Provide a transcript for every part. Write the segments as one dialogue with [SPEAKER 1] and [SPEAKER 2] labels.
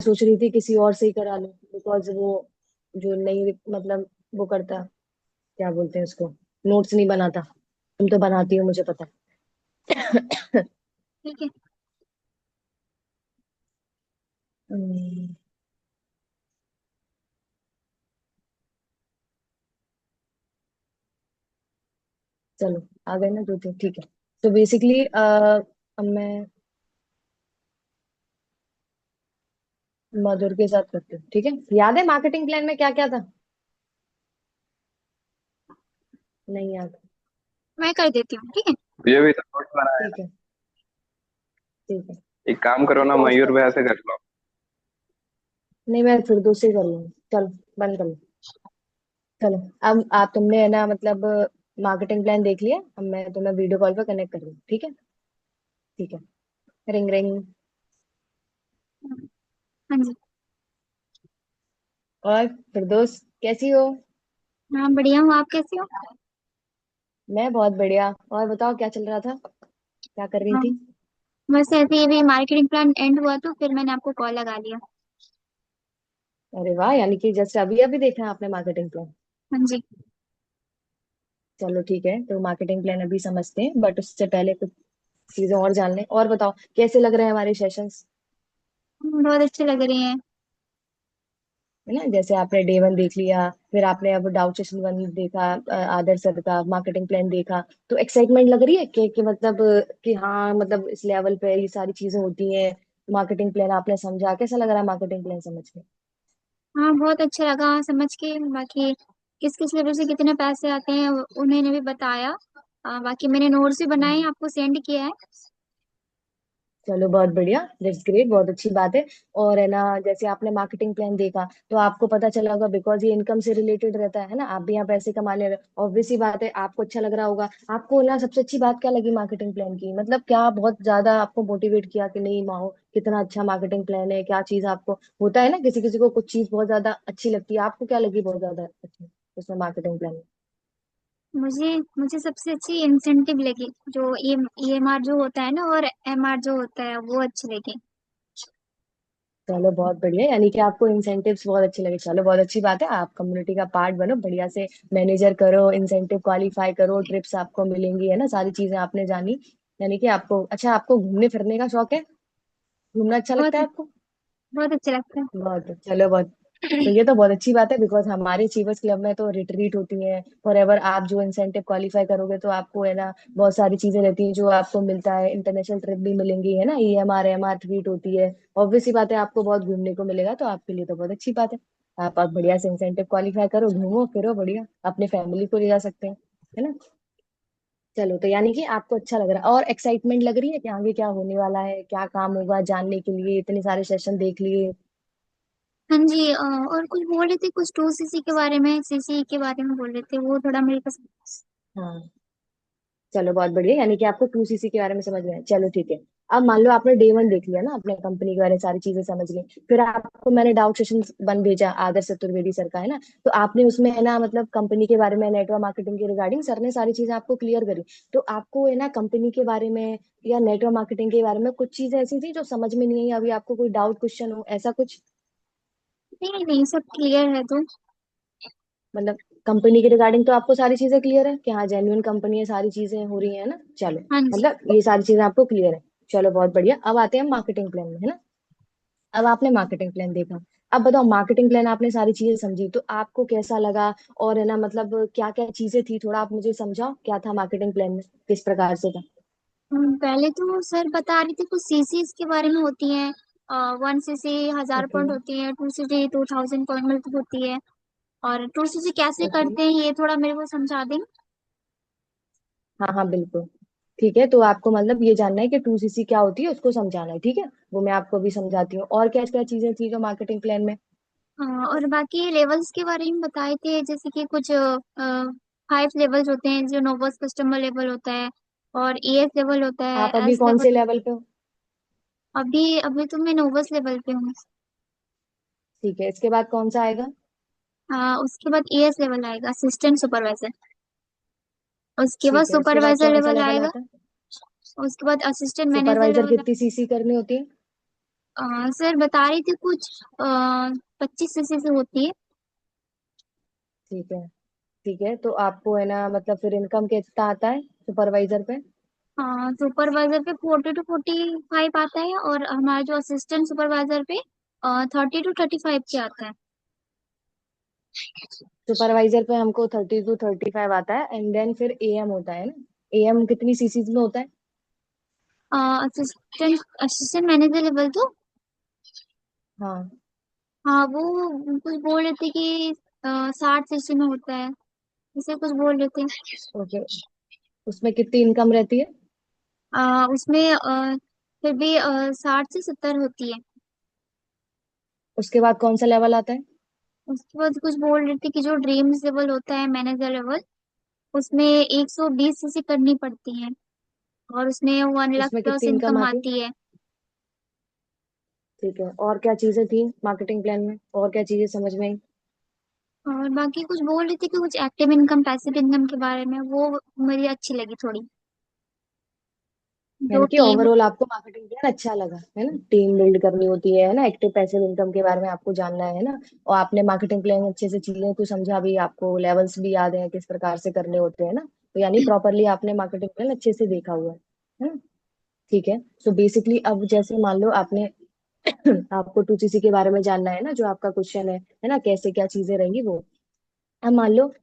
[SPEAKER 1] सोच रही थी किसी और से ही करा लूं, बिकॉज वो जो नहीं मतलब वो करता, क्या बोलते हैं उसको, नोट्स नहीं बनाता। तुम तो बनाती हो, मुझे पता है।
[SPEAKER 2] ठीक है।
[SPEAKER 1] हम्म, चलो आ गए ना दो तीन, ठीक है। तो बेसिकली अब मैं मधुर के साथ करती हूँ, ठीक है। याद है मार्केटिंग प्लान में क्या क्या था? नहीं याद?
[SPEAKER 2] मैं कर देती हूँ, ठीक है।
[SPEAKER 3] मुझे भी तो नोट्स बनाया है
[SPEAKER 1] ठीक है, ठीक है।
[SPEAKER 3] ना। एक काम करो ना,
[SPEAKER 1] पॉज
[SPEAKER 3] मयूर
[SPEAKER 1] कर।
[SPEAKER 3] भैया से कर लो।
[SPEAKER 1] नहीं, मैं फिर दूसरी कर लूंगी, चलो बंद कर लो। चलो, अब आप तुमने है ना मतलब मार्केटिंग प्लान देख लिया, अब मैं तुम्हें वीडियो कॉल पर कनेक्ट कर रही हूँ, ठीक है। ठीक है। Ring ring.
[SPEAKER 2] हाँ जी।
[SPEAKER 1] और फिर दोस्त कैसी हो?
[SPEAKER 2] हाँ बढ़िया हूँ, आप कैसे हो?
[SPEAKER 1] मैं बहुत बढ़िया। और बताओ क्या चल रहा था, क्या कर रही
[SPEAKER 2] हाँ,
[SPEAKER 1] थी?
[SPEAKER 2] बस ऐसे ही भी मार्केटिंग प्लान एंड हुआ तो फिर मैंने आपको कॉल लगा लिया।
[SPEAKER 1] अरे वाह, यानी कि जस्ट अभी अभी देखा है आपने मार्केटिंग प्लान।
[SPEAKER 2] हाँ जी।
[SPEAKER 1] चलो ठीक है, तो मार्केटिंग प्लान अभी समझते हैं, बट उससे पहले कुछ चीजें और जान लें। और बताओ कैसे लग रहे हैं हमारे सेशंस?
[SPEAKER 2] बहुत अच्छे लग रहे हैं।
[SPEAKER 1] है ना, जैसे आपने डे वन देख लिया, फिर आपने अब डाउट सेशन वन देखा, आदर सर का मार्केटिंग प्लान देखा, तो एक्साइटमेंट लग रही है कि मतलब कि हाँ मतलब इस लेवल पे ये सारी चीजें होती हैं। मार्केटिंग प्लान आपने समझा, कैसा लग रहा है मार्केटिंग प्लान समझ के?
[SPEAKER 2] हाँ बहुत अच्छा लगा समझ के। बाकी किस किस लेवल से कितने पैसे आते हैं उन्होंने भी बताया। बाकी मैंने नोट्स भी बनाए हैं, आपको सेंड किया है।
[SPEAKER 1] चलो बहुत बढ़िया, दैट्स ग्रेट, बहुत अच्छी बात है। और है ना, जैसे आपने मार्केटिंग प्लान देखा तो आपको पता चला होगा, बिकॉज ये इनकम से रिलेटेड रहता है ना, आप भी यहाँ पैसे कमाने रहे, ऑब्वियस सी बात है आपको अच्छा लग रहा होगा। आपको ना सबसे अच्छी बात क्या लगी मार्केटिंग प्लान की, मतलब क्या बहुत ज्यादा आपको मोटिवेट किया कि नहीं माहो कितना अच्छा मार्केटिंग प्लान है, क्या चीज आपको होता है ना, किसी किसी को कुछ चीज बहुत ज्यादा अच्छी लगती है, आपको क्या लगी बहुत ज्यादा अच्छी उसमें मार्केटिंग प्लान में?
[SPEAKER 2] मुझे मुझे सबसे अच्छी इंसेंटिव लगी, जो ईएमआर जो होता है ना और एमआर जो होता है वो अच्छे लगे।
[SPEAKER 1] चलो बहुत बढ़िया, यानी कि आपको इंसेंटिव्स बहुत अच्छे लगे, चलो बहुत अच्छी बात है, आप कम्युनिटी का पार्ट बनो बढ़िया से। मैनेजर करो, इंसेंटिव क्वालिफाई करो, ट्रिप्स आपको मिलेंगी, है ना, सारी चीजें आपने जानी। यानी कि आपको अच्छा, आपको घूमने फिरने का शौक है? घूमना अच्छा
[SPEAKER 2] बहुत
[SPEAKER 1] लगता है आपको?
[SPEAKER 2] बहुत अच्छा लगता है।
[SPEAKER 1] बहुत, चलो बहुत। तो ये तो बहुत अच्छी बात है, बिकॉज हमारे अचीवर्स क्लब में तो रिट्रीट होती है फॉर एवर। आप जो इंसेंटिव क्वालिफाई करोगे तो आपको है ना बहुत सारी चीजें रहती हैं जो आपको मिलता है, इंटरनेशनल ट्रिप भी मिलेंगी, है ना, ईएमआर एमआर ट्रीट होती है। ऑब्वियस सी बात है आपको बहुत घूमने को मिलेगा, तो आपके लिए तो बहुत अच्छी बात है। आप बढ़िया से इंसेंटिव क्वालिफाई करो, घूमो फिरो बढ़िया, अपने फैमिली को ले जा सकते हैं, है ना। चलो, तो यानी कि आपको अच्छा लग रहा है और एक्साइटमेंट लग रही है कि आगे क्या होने वाला है, क्या काम होगा, जानने के लिए इतने सारे सेशन देख लिए।
[SPEAKER 2] हाँ जी। और कुछ बोल रहे थे, कुछ 2 सीसी के बारे में, सीसी के बारे में बोल रहे थे, वो थोड़ा मेरे पास।
[SPEAKER 1] हाँ, चलो बहुत बढ़िया, यानी कि आपको 2 सीसी के बारे में समझ में आया, चलो ठीक है। अब मान लो आपने डे वन देख लिया ना, अपने कंपनी के बारे में सारी चीजें समझ ली, फिर आपको मैंने डाउट सेशन वन भेजा आदर्श चतुर्वेदी सर का, है ना। तो आपने उसमें है ना मतलब कंपनी के बारे में, नेटवर्क मार्केटिंग के रिगार्डिंग सर ने सारी चीजें आपको क्लियर करी। तो आपको है ना कंपनी के बारे में या नेटवर्क मार्केटिंग के बारे में कुछ चीजें ऐसी थी जो समझ में नहीं आई, अभी आपको कोई डाउट क्वेश्चन हो ऐसा कुछ?
[SPEAKER 2] नहीं नहीं, सब क्लियर है तो।
[SPEAKER 1] मतलब कंपनी के रिगार्डिंग तो आपको सारी चीजें क्लियर है कि हाँ जेन्युइन कंपनी है, सारी चीजें हो रही है ना, चलो।
[SPEAKER 2] हाँ जी।
[SPEAKER 1] मतलब ये सारी चीजें आपको क्लियर है, चलो बहुत बढ़िया। अब आते हैं मार्केटिंग प्लान में, है ना। अब आपने मार्केटिंग प्लान देखा, अब बताओ मार्केटिंग प्लान आपने सारी चीजें समझी तो आपको कैसा लगा? और है ना मतलब क्या क्या चीजें थी, थोड़ा आप मुझे समझाओ क्या था मार्केटिंग प्लान में, किस प्रकार से था?
[SPEAKER 2] पहले तो सर बता रही थी कुछ सीसीज के बारे में होती हैं। 1 सीसी 1000 पॉइंट
[SPEAKER 1] ओके।
[SPEAKER 2] होती है, 2 सीसी 2000 पॉइंट मिलती होती है। और 2 सीसी कैसे
[SPEAKER 1] ओके।
[SPEAKER 2] करते हैं ये थोड़ा मेरे को समझा दें।
[SPEAKER 1] हाँ हाँ बिल्कुल। ठीक है, तो आपको मतलब ये जानना है कि 2 सीसी क्या होती है, उसको समझाना है, ठीक है। वो मैं आपको भी समझाती हूँ, और क्या क्या चीजें थी जो मार्केटिंग प्लान में।
[SPEAKER 2] और बाकी लेवल्स के बारे में बताए थे, जैसे कि कुछ 5 लेवल्स होते हैं, जो नोवस कस्टमर लेवल होता है और ES लेवल होता है,
[SPEAKER 1] आप अभी
[SPEAKER 2] एस
[SPEAKER 1] कौन
[SPEAKER 2] लेवल।
[SPEAKER 1] से लेवल पे हो?
[SPEAKER 2] अभी अभी तो मैं नोवस लेवल पे हूँ।
[SPEAKER 1] ठीक है, इसके बाद कौन सा आएगा?
[SPEAKER 2] उसके बाद ES लेवल आएगा, असिस्टेंट सुपरवाइजर। उसके बाद
[SPEAKER 1] ठीक है, उसके बाद
[SPEAKER 2] सुपरवाइजर
[SPEAKER 1] कौन सा
[SPEAKER 2] लेवल
[SPEAKER 1] लेवल
[SPEAKER 2] आएगा।
[SPEAKER 1] आता है?
[SPEAKER 2] उसके बाद असिस्टेंट मैनेजर
[SPEAKER 1] सुपरवाइजर
[SPEAKER 2] लेवल।
[SPEAKER 1] कितनी सीसी करनी होती है?
[SPEAKER 2] सर बता रही थी कुछ 25 सीसी से होती है।
[SPEAKER 1] ठीक है। ठीक है, तो आपको है ना मतलब फिर इनकम कितना आता है सुपरवाइजर पे?
[SPEAKER 2] सुपरवाइजर पे 40 to 45 आता है, और हमारा जो असिस्टेंट सुपरवाइजर पे 30 to 35 के आता है।
[SPEAKER 1] सुपरवाइजर पे हमको 30 to 35 आता है, एंड देन फिर एएम होता है ना। एएम कितनी सीसीज में होता है?
[SPEAKER 2] असिस्टेंट असिस्टेंट मैनेजर लेवल तो,
[SPEAKER 1] हाँ।
[SPEAKER 2] हाँ वो कुछ बोल रहे थे कि 60 सीसी में होता है, इसे कुछ बोल रहे थे।
[SPEAKER 1] ओके। उसमें कितनी इनकम रहती है?
[SPEAKER 2] उसमें फिर भी 60 से 70 होती है।
[SPEAKER 1] उसके बाद कौन सा लेवल आता है?
[SPEAKER 2] उसके बाद कुछ बोल रहे थे कि जो ड्रीम्स लेवल होता है, मैनेजर लेवल, उसमें 120 सीसी करनी पड़ती है, और उसमें 1 लाख
[SPEAKER 1] उसमें
[SPEAKER 2] प्लस
[SPEAKER 1] कितनी इनकम
[SPEAKER 2] इनकम
[SPEAKER 1] आती है?
[SPEAKER 2] आती है।
[SPEAKER 1] ठीक है, और क्या चीजें थी मार्केटिंग प्लान में, और क्या चीजें समझ में आई?
[SPEAKER 2] और बाकी कुछ बोल रही थी कि कुछ एक्टिव इनकम पैसिव इनकम के बारे में, वो मुझे अच्छी लगी थोड़ी। जो
[SPEAKER 1] यानी कि
[SPEAKER 2] टीम,
[SPEAKER 1] ओवरऑल आपको मार्केटिंग प्लान अच्छा लगा है ना, टीम बिल्ड करनी होती है ना, एक्टिव पैसिव इनकम के बारे में आपको जानना है ना। और आपने मार्केटिंग प्लान अच्छे से चीजें को समझा भी, आपको लेवल्स भी याद है किस प्रकार से करने होते हैं ना। तो यानी प्रॉपरली आपने मार्केटिंग प्लान अच्छे से देखा हुआ है ना। ठीक है, सो बेसिकली अब जैसे मान लो आपने आपको टूसीसी के बारे में जानना है ना, जो आपका क्वेश्चन है ना, कैसे क्या चीजें रहेंगी वो। अब मान लो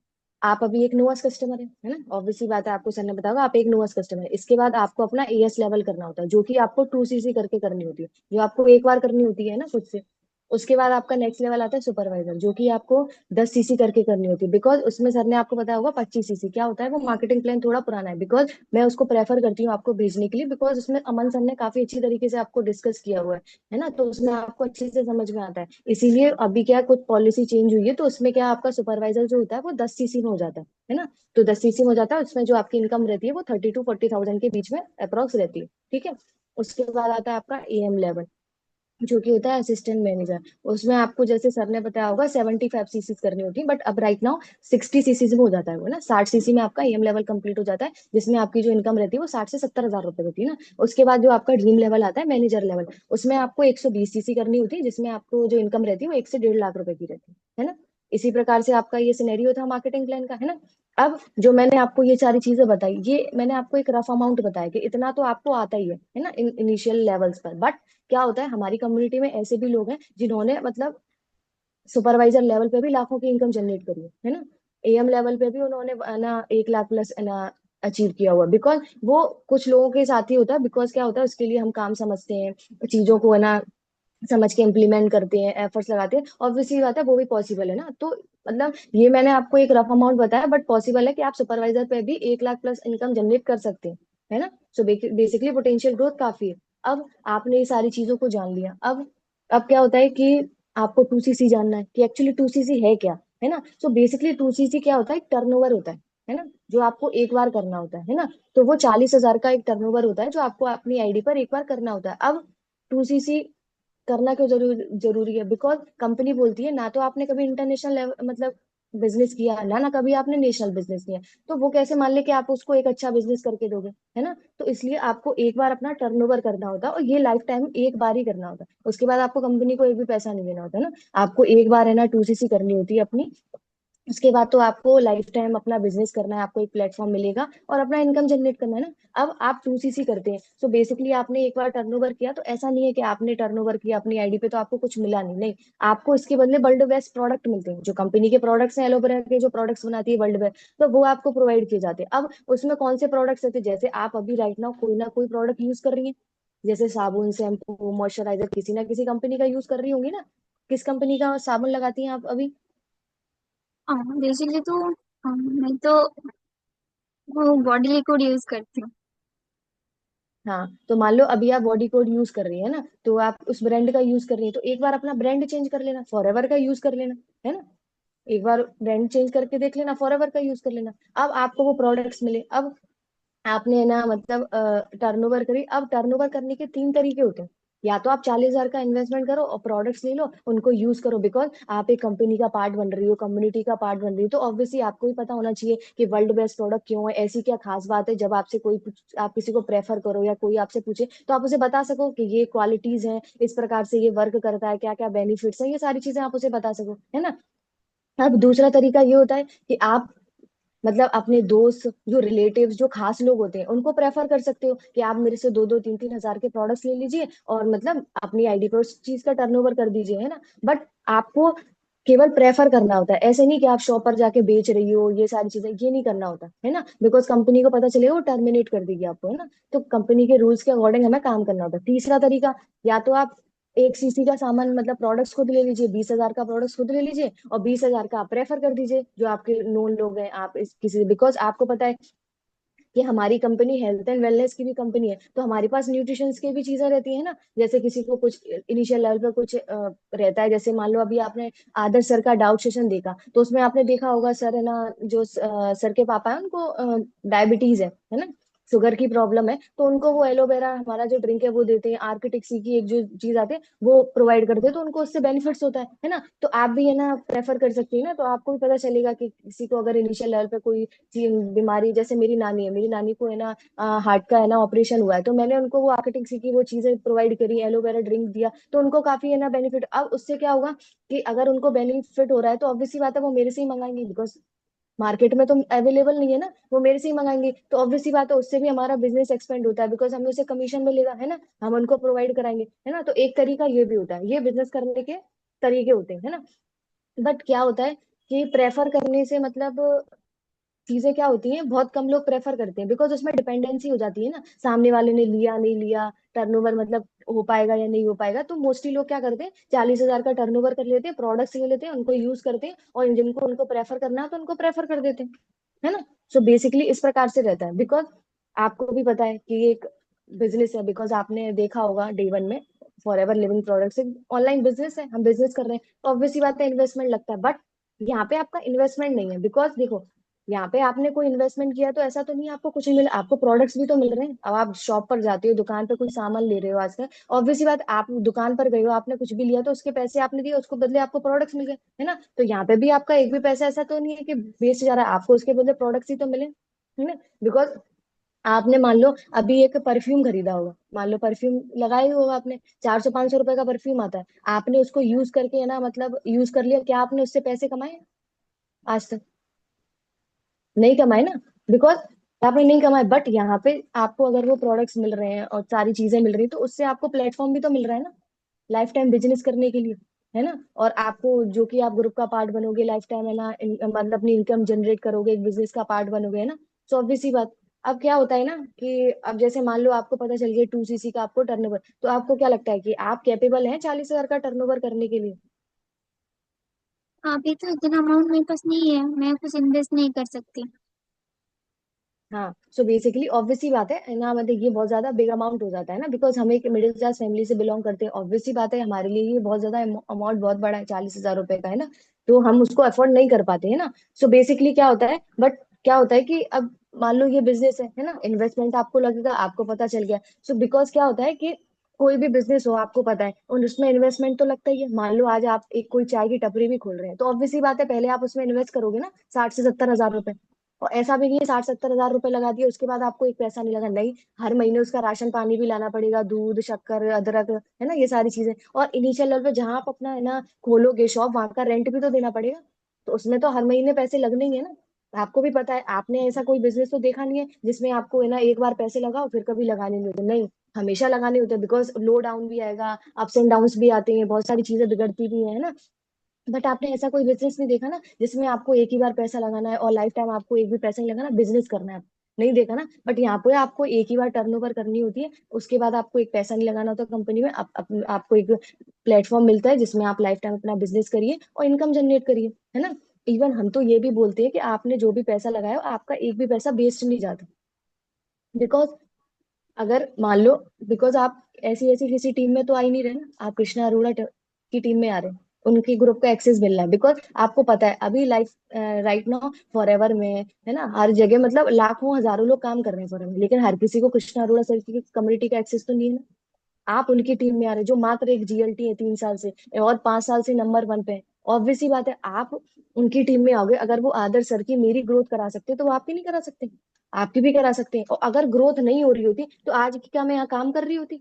[SPEAKER 1] आप अभी एक नोअस कस्टमर है ना, ऑब्वियसली बात है, आपको सर ने बताया होगा, आप एक नोअस कस्टमर है। इसके बाद आपको अपना एएस लेवल करना होता है, जो कि आपको 2सीसी करके करनी होती है, जो आपको एक बार करनी होती है ना खुद से। उसके बाद आपका नेक्स्ट लेवल आता है सुपरवाइजर, जो कि आपको 10सीसी करके करनी होती है, बिकॉज उसमें सर ने आपको बताया होगा 25सीसी क्या होता है। वो मार्केटिंग प्लान थोड़ा पुराना है, बिकॉज मैं उसको प्रेफर करती हूँ आपको भेजने के लिए, बिकॉज उसमें अमन सर ने काफी अच्छी तरीके से आपको डिस्कस किया हुआ है ना, तो उसमें आपको अच्छे से समझ में आता है। इसीलिए अभी क्या कुछ पॉलिसी चेंज हुई है, तो उसमें क्या आपका सुपरवाइजर जो होता है वो 10सीसी में हो जाता है ना। तो 10सीसी में हो जाता है, उसमें जो आपकी इनकम रहती है वो 30 to 40 थाउजेंड के बीच में अप्रोक्स रहती है। ठीक है। उसके बाद आता है आपका एएम लेवल, जो कि होता है असिस्टेंट मैनेजर। उसमें आपको जैसे सर ने बताया होगा 75सीसी करनी होती है, बट अब राइट नाउ 60सीसी में हो जाता है वो ना। 60सीसी में आपका एएम लेवल कंप्लीट हो जाता है, जिसमें आपकी जो इनकम रहती है वो 60 से 70 हजार रुपए होती है ना। उसके बाद जो आपका ड्रीम लेवल आता है मैनेजर लेवल, उसमें आपको 120सीसी करनी होती है, जिसमें आपको जो इनकम रहती है वो 1 से 1.5 लाख रुपए की रहती है ना। इसी प्रकार से आपका ये सिनेरियो था मार्केटिंग प्लान का, है ना। अब जो मैंने आपको ये सारी चीजें बताई, ये मैंने आपको एक रफ अमाउंट बताया कि इतना तो आपको आता ही है ना, इनिशियल लेवल्स पर। बट क्या होता है, हमारी कम्युनिटी में ऐसे भी लोग हैं जिन्होंने मतलब सुपरवाइजर लेवल पे भी लाखों की इनकम जनरेट करी है ना। एएम लेवल पे भी उन्होंने ना 1 लाख प्लस ना अचीव किया हुआ, बिकॉज वो कुछ लोगों के साथ ही होता है। बिकॉज क्या होता है, उसके लिए हम काम समझते हैं, चीजों को है ना समझ के इम्प्लीमेंट करते हैं, एफर्ट्स लगाते हैं, ऑब्वियसली बात है वो भी पॉसिबल है ना। तो मतलब ये मैंने आपको एक रफ अमाउंट बताया, बट पॉसिबल है कि आप सुपरवाइजर पे भी 1 लाख प्लस इनकम जनरेट कर सकते हैं, है ना। सो बेसिकली पोटेंशियल ग्रोथ काफी है। अब आपने ये सारी चीजों को जान लिया। अब क्या होता है कि आपको 2सीसी जानना है कि एक्चुअली 2सीसी है क्या, है ना। सो बेसिकली 2सीसी क्या होता है, एक टर्नओवर होता है ना, जो आपको एक बार करना होता है ना। तो वो 40 हजार का एक टर्नओवर होता है, जो आपको अपनी आईडी पर एक बार करना होता है। अब 2सीसी करना क्यों जरूरी है, बिकॉज कंपनी बोलती है ना, तो आपने कभी इंटरनेशनल लेवल मतलब बिजनेस किया ना कभी आपने नेशनल बिजनेस किया, तो वो कैसे मान ले कि आप उसको एक अच्छा बिजनेस करके दोगे, है ना। तो इसलिए आपको एक बार अपना टर्नओवर करना होता है, और ये लाइफ टाइम एक बार ही करना होता है। उसके बाद आपको कंपनी को एक भी पैसा नहीं देना होता है ना। आपको एक बार है ना 2सीसी करनी होती है अपनी। उसके बाद तो आपको लाइफ टाइम अपना बिजनेस करना है, आपको एक प्लेटफॉर्म मिलेगा और अपना इनकम जनरेट करना है ना। अब आप 2सीसी करते हैं, सो बेसिकली आपने एक बार टर्नओवर किया, तो ऐसा नहीं है कि आपने टर्नओवर किया अपनी आईडी पे तो आपको कुछ मिला नहीं, नहीं। आपको इसके बदले वर्ल्ड बेस्ट प्रोडक्ट मिलते हैं, जो कंपनी के प्रोडक्ट्स हैं, एलोवेरा के जो प्रोडक्ट्स बनाती है वर्ल्ड बेस्ट, तो वो आपको प्रोवाइड किए जाते हैं। अब उसमें कौन से प्रोडक्ट्स रहते हैं, जैसे आप अभी राइट नाउ कोई ना कोई प्रोडक्ट यूज कर रही है, जैसे साबुन, शैम्पू, मॉइस्चराइजर, किसी ना किसी कंपनी का यूज कर रही होंगी ना। किस कंपनी का साबुन लगाती हैं आप अभी?
[SPEAKER 2] बेसिकली तो मैं तो वो बॉडी लिक्विड यूज करती हूँ।
[SPEAKER 1] हाँ, तो मान लो अभी आप बॉडी कोड यूज कर रही है ना, तो आप उस ब्रांड का यूज कर रही है, तो एक बार अपना ब्रांड चेंज कर लेना, फॉरएवर का यूज कर लेना, है ना। एक बार ब्रांड चेंज करके देख लेना, फॉरएवर का यूज कर लेना। अब आपको वो प्रोडक्ट्स मिले, अब आपने ना मतलब टर्नओवर करी। अब टर्नओवर करने के 3 तरीके होते हैं, या तो आप 40,000 का इन्वेस्टमेंट करो और प्रोडक्ट्स ले लो, उनको यूज करो, बिकॉज आप एक कंपनी का पार्ट बन रही हो, कम्युनिटी का पार्ट बन रही हो, तो ऑब्वियसली आपको भी पता होना चाहिए कि वर्ल्ड बेस्ट प्रोडक्ट क्यों है, ऐसी क्या खास बात है। जब आपसे आप किसी को प्रेफर करो या कोई आपसे पूछे तो आप उसे बता सको कि ये क्वालिटीज हैं, इस प्रकार से ये वर्क करता है, क्या क्या बेनिफिट्स हैं, ये सारी चीजें आप उसे बता सको, है ना। अब दूसरा तरीका ये होता है कि आप मतलब अपने दोस्त, जो रिलेटिव्स, जो खास लोग होते हैं, उनको प्रेफर कर सकते हो कि आप मेरे से 2-2 3-3 हजार के प्रोडक्ट्स ले लीजिए और मतलब अपनी आईडी पर उस चीज का टर्नओवर कर दीजिए, है ना। बट आपको केवल प्रेफर करना होता है, ऐसे नहीं कि आप शॉप पर जाके बेच रही हो, ये सारी चीजें ये नहीं करना होता है ना, बिकॉज कंपनी को पता चलेगा वो टर्मिनेट कर देगी आपको, है ना। तो कंपनी के रूल्स के अकॉर्डिंग हमें काम करना होता है। तीसरा तरीका, या तो आप 1 सीसी का सामान मतलब प्रोडक्ट्स खुद ले लीजिए, 20,000 का प्रोडक्ट्स खुद ले लीजिए और 20,000 का आप प्रेफर कर दीजिए जो आपके नोन लोग हैं, आप इस किसी, बिकॉज आपको पता है कि हमारी कंपनी हेल्थ एंड वेलनेस की भी कंपनी है, तो हमारे पास न्यूट्रिशंस की भी चीजें रहती है ना। जैसे किसी को कुछ इनिशियल लेवल पर कुछ रहता है, जैसे मान लो अभी आपने आदर्श सर का डाउट सेशन देखा, तो उसमें आपने देखा होगा सर है ना, जो सर के पापा है उनको डायबिटीज है ना, शुगर की प्रॉब्लम है, तो उनको वो एलोवेरा हमारा जो ड्रिंक है वो देते हैं, आर्किटिक्सी की एक जो चीज आती है वो प्रोवाइड करते हैं, तो उनको उससे बेनिफिट्स होता है ना। तो आप भी है ना प्रेफर कर सकती है ना, तो आपको भी पता चलेगा कि किसी को अगर इनिशियल लेवल पे कोई बीमारी, जैसे मेरी नानी है, मेरी नानी को है ना हार्ट का है ना ऑपरेशन हुआ है, तो मैंने उनको वो आर्किटिक्सी की वो चीजें प्रोवाइड करी, एलोवेरा ड्रिंक दिया, तो उनको काफी है ना बेनिफिट। अब उससे क्या होगा कि अगर उनको बेनिफिट हो रहा है तो ऑब्वियसली बात है वो मेरे से ही मंगाएंगे, बिकॉज मार्केट में तो अवेलेबल नहीं है ना, वो मेरे से ही मंगाएंगे, तो ऑब्वियसली बात है उससे भी हमारा बिजनेस एक्सपेंड होता है, बिकॉज हमें उसे कमीशन मिलेगा, है ना, हम उनको प्रोवाइड कराएंगे, है ना। तो एक तरीका ये भी होता है, ये बिजनेस करने के तरीके होते हैं, है ना। बट क्या होता है कि प्रेफर करने से मतलब चीजें क्या होती हैं, बहुत कम लोग प्रेफर करते हैं, बिकॉज उसमें डिपेंडेंसी हो जाती है ना, सामने वाले ने लिया नहीं लिया, टर्नओवर मतलब हो पाएगा या नहीं हो पाएगा, तो मोस्टली लोग क्या करते हैं 40,000 का टर्नओवर कर लेते हैं, प्रोडक्ट्स ले लेते हैं, उनको यूज करते हैं और जिनको उनको प्रेफर करना है तो उनको प्रेफर कर देते हैं, है ना। सो बेसिकली इस प्रकार से रहता है, बिकॉज आपको भी पता है कि ये एक बिजनेस है, बिकॉज आपने देखा होगा डे 1 में फॉर एवर लिविंग प्रोडक्ट्स एक ऑनलाइन बिजनेस है, हम बिजनेस कर रहे हैं, तो ऑब्वियसली बात है इन्वेस्टमेंट लगता है, बट यहाँ पे आपका इन्वेस्टमेंट नहीं है, बिकॉज देखो यहाँ पे आपने कोई इन्वेस्टमेंट किया तो ऐसा तो नहीं है आपको कुछ नहीं मिला, आपको प्रोडक्ट्स भी तो मिल रहे हैं। अब आप शॉप पर जाते हो, दुकान पे कोई सामान ले रहे हो आजकल, ऑब्वियसली बात, आप दुकान पर गए हो, आपने कुछ भी लिया तो उसके पैसे आपने दिए, उसको बदले आपको प्रोडक्ट्स मिल गए, है ना। तो यहाँ पे भी आपका एक भी पैसा ऐसा तो नहीं है कि वेस्ट जा रहा है, आपको उसके बदले प्रोडक्ट्स ही तो मिले, है ना। बिकॉज आपने मान लो अभी एक परफ्यूम खरीदा होगा, मान लो परफ्यूम लगाए होगा आपने, 400-500 रुपए का परफ्यूम आता है, आपने उसको यूज करके है ना मतलब यूज कर लिया, क्या आपने उससे पैसे कमाए आज तक? नहीं कमाए ना, बिकॉज आपने नहीं कमाए। बट यहाँ पे आपको अगर वो प्रोडक्ट्स मिल रहे हैं और सारी चीजें मिल रही हैं, तो उससे आपको प्लेटफॉर्म भी तो मिल रहा है ना लाइफ टाइम बिजनेस करने के लिए, है ना। और आपको जो कि आप ग्रुप का पार्ट बनोगे लाइफ टाइम, है ना, मतलब अपनी इनकम जनरेट करोगे, एक बिजनेस का पार्ट बनोगे, है ना। सो ऑब्वियस सी बात, अब क्या होता है ना कि अब जैसे मान लो आपको पता चल गया 2 सीसी का आपको टर्नओवर, तो आपको क्या लगता है कि आप कैपेबल हैं 40,000 का टर्नओवर करने के लिए?
[SPEAKER 2] अभी तो इतना अमाउंट मेरे पास नहीं है, मैं कुछ इन्वेस्ट नहीं कर सकती।
[SPEAKER 1] हाँ, सो बेसिकली ऑब्वियसली बात है ना, मतलब ये बहुत ज्यादा बिग अमाउंट हो जाता है ना, बिकॉज हम एक मिडिल क्लास फैमिली से बिलोंग करते हैं, ऑब्वियसली बात है हमारे लिए ये बहुत ज्यादा अमाउंट बहुत बड़ा है, 40,000 रुपए का, है ना। तो हम उसको अफोर्ड नहीं कर पाते, है ना। सो बेसिकली क्या होता है, बट क्या होता है कि अब मान लो ये बिजनेस है ना, इन्वेस्टमेंट आपको लगेगा, आपको पता चल गया। सो बिकॉज क्या होता है कि कोई भी बिजनेस हो आपको पता है और उसमें इन्वेस्टमेंट तो लगता ही है। मान लो आज आप एक कोई चाय की टपरी भी खोल रहे हैं, तो ऑब्वियसली बात है पहले आप उसमें इन्वेस्ट करोगे ना 60 से 70 हजार रुपए, और ऐसा भी नहीं है 60-70 हजार रुपए लगा दिए उसके बाद आपको एक पैसा नहीं लगा, नहीं, हर महीने उसका राशन पानी भी लाना पड़ेगा, दूध शक्कर अदरक, है ना, ये सारी चीजें। और इनिशियल लेवल पे जहां आप अपना है ना खोलोगे शॉप, वहां का रेंट भी तो देना पड़ेगा, तो उसमें तो हर महीने पैसे लगने ही है ना। आपको भी पता है, आपने ऐसा कोई बिजनेस तो देखा नहीं है जिसमें आपको है ना एक बार पैसे लगाओ फिर कभी लगाने नहीं होते, नहीं, हमेशा लगाने होते हैं, बिकॉज लो डाउन भी आएगा, अप्स एंड डाउन्स भी आते हैं, बहुत सारी चीजें बिगड़ती भी है ना। बट आपने ऐसा कोई बिजनेस नहीं देखा ना जिसमें आपको एक ही बार पैसा लगाना है और लाइफ टाइम आपको एक भी पैसा नहीं लगाना, बिजनेस करना है, नहीं देखा ना। बट यहाँ पे आपको एक ही बार टर्नओवर करनी होती है, उसके बाद आपको एक पैसा नहीं लगाना होता कंपनी में, आपको एक प्लेटफॉर्म मिलता है जिसमें आप लाइफ टाइम अपना बिजनेस करिए और इनकम जनरेट करिए, है ना। इवन हम तो ये भी बोलते हैं कि आपने जो भी पैसा लगाया हो, आपका एक भी पैसा वेस्ट नहीं जाता, बिकॉज अगर मान लो, बिकॉज आप ऐसी ऐसी किसी टीम में तो आ ही नहीं रहे ना, आप कृष्णा अरोड़ा की टीम में आ रहे हैं, उनके ग्रुप का एक्सेस मिल रहा है, बिकॉज आपको पता है अभी life right now for ever में, है ना, हर जगह मतलब लाखों हजारों लोग काम कर रहे हैं फॉर एवर, लेकिन हर किसी को कृष्णा अरोड़ा सर की कम्युनिटी का एक्सेस तो नहीं है ना। आप उनकी टीम में आ रहे हो जो मात्र एक जीएलटी है 3 साल से, और 5 साल से नंबर 1 पे है। ऑब्वियस सी बात है, आप उनकी टीम में आओगे। अगर वो आदर्श सर की मेरी ग्रोथ करा सकते हैं, तो वो आपकी नहीं करा सकते? आपकी भी करा सकते हैं। और अगर ग्रोथ नहीं हो रही होती, तो आज की क्या मैं यहाँ काम कर रही होती?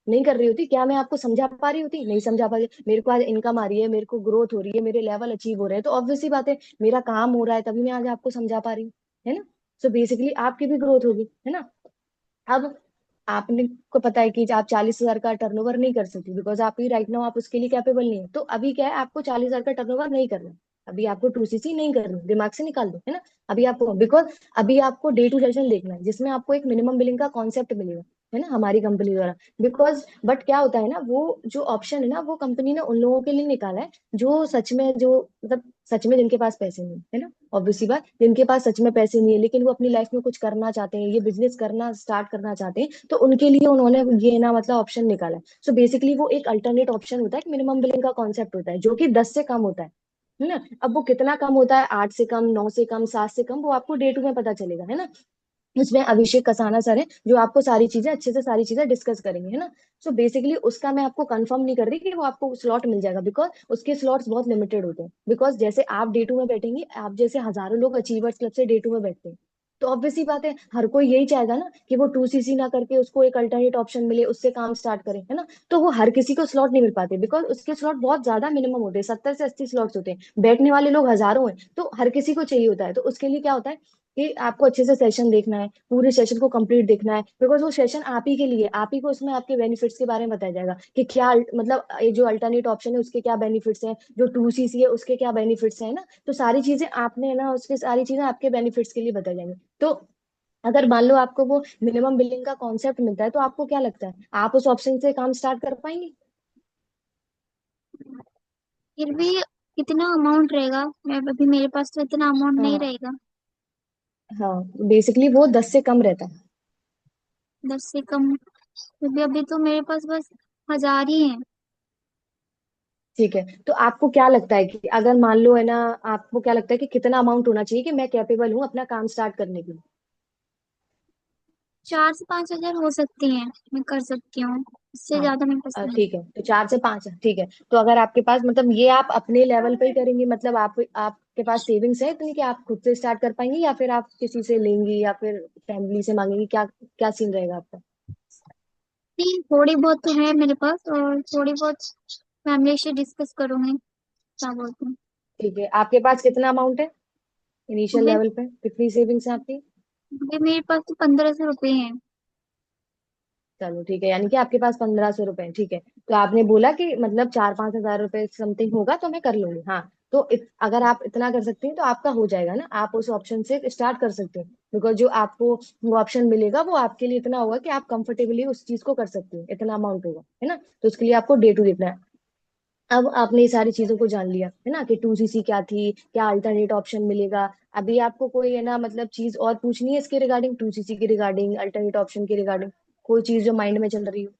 [SPEAKER 1] नहीं कर रही होती। क्या मैं आपको समझा पा रही होती? नहीं समझा पा रही। मेरे को आज इनकम आ रही है, मेरे को ग्रोथ हो रही है, मेरे लेवल अचीव हो रहे हैं, तो ऑब्वियस सी बात है, मेरा काम हो रहा है, तभी मैं आज आपको समझा पा रही हूँ, है ना? सो बेसिकली आपकी भी ग्रोथ होगी, है ना? अब आपने को पता है कि आप 40,000 का टर्नओवर नहीं कर सकती, बिकॉज आप ही राइट नाउ आप उसके लिए कैपेबल नहीं है। तो अभी क्या है, आपको 40,000 का टर्नओवर नहीं करना। अभी आपको 2सीसी नहीं करनी, दिमाग से निकाल दो, है ना? अभी आपको, बिकॉज अभी आपको डे टू सेशन देखना है, जिसमें आपको एक मिनिमम बिलिंग का कॉन्सेप्ट मिलेगा, है ना, हमारी कंपनी द्वारा। बिकॉज बट क्या होता है ना, वो जो ऑप्शन है ना, वो कंपनी ने उन लोगों के लिए निकाला है जो सच में, जो मतलब सच में जिनके पास पैसे नहीं है ना, ऑब्वियसली बात, जिनके पास सच में पैसे नहीं है, लेकिन वो अपनी लाइफ में कुछ करना चाहते हैं, ये बिजनेस करना स्टार्ट करना चाहते हैं, तो उनके लिए उन्होंने ये ना मतलब ऑप्शन निकाला है। सो बेसिकली वो एक अल्टरनेट ऑप्शन होता है, मिनिमम बिलिंग का कॉन्सेप्ट होता है, जो कि 10 से कम होता है ना? अब वो कितना कम होता है, 8 से कम, 9 से कम, 7 से कम, वो आपको डे टू में पता चलेगा, है ना? उसमें अभिषेक कसाना सर है, जो आपको सारी चीजें अच्छे से सारी चीजें डिस्कस करेंगे, है ना? सो बेसिकली उसका मैं आपको कंफर्म नहीं कर रही कि वो आपको स्लॉट मिल जाएगा, बिकॉज उसके स्लॉट्स बहुत लिमिटेड होते हैं। बिकॉज जैसे आप डे टू में बैठेंगे, आप जैसे हजारों लोग अचीवर्स क्लब से डे टू में बैठते हैं, तो ऑब्वियस सी बात है, हर कोई यही चाहेगा ना कि वो 2सीसी ना करके उसको एक अल्टरनेट ऑप्शन मिले, उससे काम स्टार्ट करे, है ना? तो वो हर किसी को स्लॉट नहीं मिल पाते, बिकॉज उसके स्लॉट बहुत ज्यादा मिनिमम होते हैं, 70 से 80 स्लॉट्स होते हैं, बैठने वाले लोग हजारों हैं, तो हर किसी को चाहिए होता है। तो उसके लिए क्या होता है कि आपको अच्छे से सेशन देखना है, पूरे सेशन को कंप्लीट देखना है, बिकॉज वो सेशन आप ही के लिए, आप ही को उसमें आपके बेनिफिट्स के बारे में बताया जाएगा कि क्या मतलब ये जो अल्टरनेट ऑप्शन है उसके क्या बेनिफिट्स हैं, जो 2सीसी है उसके क्या बेनिफिट्स हैं ना। तो सारी चीजें आपने ना, उसके सारी चीजें आपके बेनिफिट्स के लिए बताई जाएंगी। तो अगर मान लो आपको वो मिनिमम बिलिंग का कॉन्सेप्ट मिलता है, तो आपको क्या लगता है, आप उस ऑप्शन से काम स्टार्ट कर पाएंगे?
[SPEAKER 2] फिर भी कितना अमाउंट रहेगा? मैं अभी मेरे पास तो इतना अमाउंट नहीं
[SPEAKER 1] हाँ।
[SPEAKER 2] रहेगा।
[SPEAKER 1] हाँ, बेसिकली वो 10 से कम रहता है।
[SPEAKER 2] 10 से कम? फिर भी अभी तो मेरे पास बस 1,000 ही है।
[SPEAKER 1] ठीक है, तो आपको क्या लगता है कि अगर मान लो है ना, आपको क्या लगता है कि कितना अमाउंट होना चाहिए कि मैं कैपेबल हूँ अपना काम स्टार्ट करने के लिए?
[SPEAKER 2] 4 से 5 हजार हो सकती हैं, मैं कर सकती हूँ। इससे
[SPEAKER 1] हाँ।
[SPEAKER 2] ज्यादा मेरे पास नहीं।
[SPEAKER 1] ठीक है, तो 4 से 5, ठीक है। तो अगर आपके पास मतलब ये आप अपने लेवल पे ही करेंगे, मतलब आप आपके पास सेविंग्स है इतनी कि आप खुद से स्टार्ट कर पाएंगे, या फिर आप किसी से लेंगी, या फिर फैमिली से मांगेंगी, क्या क्या सीन रहेगा आपका?
[SPEAKER 2] नहीं, थोड़ी बहुत तो है मेरे पास, और थोड़ी बहुत फैमिली से डिस्कस करूंगी, क्या बोलते हैं।
[SPEAKER 1] ठीक है, आपके पास कितना अमाउंट है इनिशियल
[SPEAKER 2] अभी
[SPEAKER 1] लेवल पे, कितनी सेविंग्स है आपकी?
[SPEAKER 2] अभी मेरे पास तो 1,500 रुपये हैं।
[SPEAKER 1] चलो ठीक है, यानी कि आपके पास 1,500 रुपए हैं, ठीक है। तो आपने बोला कि मतलब 4-5 हजार रुपए समथिंग होगा तो मैं कर लूंगी, हाँ। तो अगर आप इतना कर सकती हैं, तो आपका हो जाएगा ना, आप उस ऑप्शन से स्टार्ट कर सकते हैं। बिकॉज जो आपको वो ऑप्शन मिलेगा, वो आपके लिए इतना होगा कि आप कंफर्टेबली उस चीज को कर सकते हैं, इतना अमाउंट होगा, है ना? तो उसके लिए आपको डे टू देखना है। अब आपने ये सारी चीजों को जान लिया है ना, कि 2सीसी क्या थी, क्या अल्टरनेट ऑप्शन मिलेगा। अभी आपको कोई है ना मतलब चीज और पूछनी है इसके रिगार्डिंग, 2सीसी के रिगार्डिंग, अल्टरनेट ऑप्शन के रिगार्डिंग, कोई चीज जो माइंड में चल रही हो?